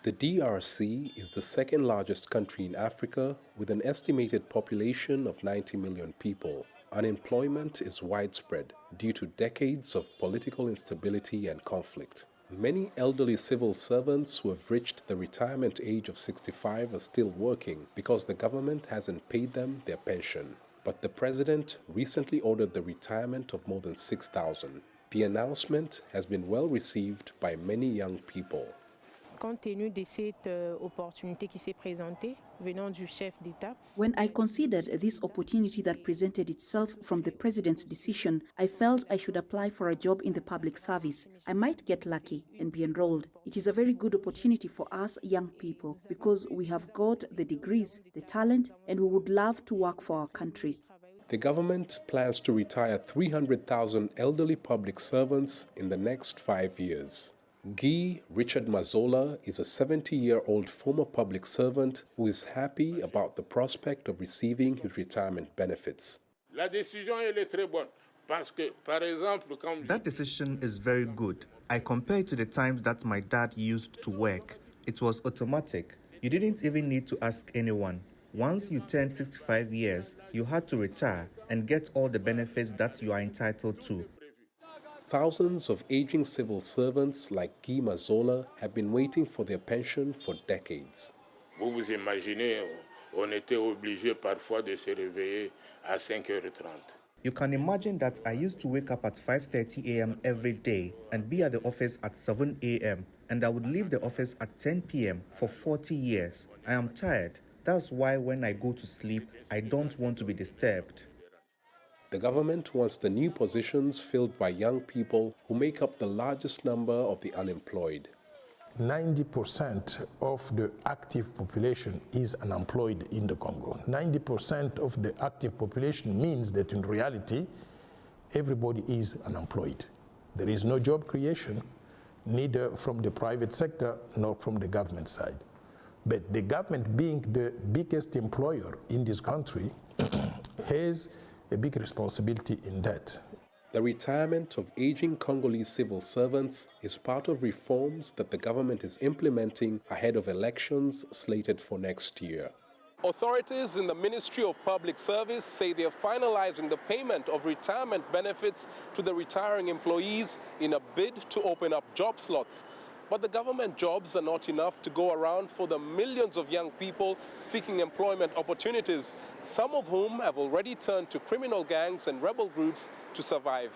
The DRC is the second largest country in Africa with an estimated population of 90 million people. Unemployment is widespread due to decades of political instability and conflict. Many elderly civil servants who have reached the retirement age of 65 are still working because the government hasn't paid them their pension. But the president recently ordered the retirement of more than 6,000. The announcement has been well received by many young people. Compte tenu de cette opportunité qui s'est présentée venant du chef d'État. When I considered this opportunity that presented itself from the president's decision, I felt I should apply for a job in the public service. I might get lucky and be enrolled. It is a very good opportunity for us young people because we have got the degrees, the talent, and we would love to work for our country. The government plans to retire 300,000 elderly public servants in the next 5 years. Guy Richard Mazola is a 70-year-old former public servant who is happy about the prospect of receiving his retirement benefits. That decision is very good. I compare it to the times that my dad used to work. It was automatic. You didn't even need to ask anyone. Once you turned 65 years, you had to retire and get all the benefits that you are entitled to. Thousands of aging civil servants like Guy Mazola have been waiting for their pension for decades. Vous vous imaginez, on était obligé parfois de se réveiller à 5h30. You can imagine that I used to wake up at 5:30 a.m. every day and be at the office at 7 a.m. and I would leave the office at 10 p.m. for 40 years. I am tired. That's why when I go to sleep, I don't want to be disturbed. The government wants the new positions filled by young people who make up the largest number of the unemployed. 90% of the active population is unemployed in the Congo. 90% of the active population means that in reality, everybody is unemployed. There is no job creation, neither from the private sector nor from the government side. But the government, being the biggest employer in this country, has a big responsibility in that. The retirement of aging Congolese civil servants is part of reforms that the government is implementing ahead of elections slated for next year. Authorities in the Ministry of Public Service say they are finalizing the payment of retirement benefits to the retiring employees in a bid to open up job slots. But the government jobs are not enough to go around for the millions of young people seeking employment opportunities, some of whom have already turned to criminal gangs and rebel groups to survive.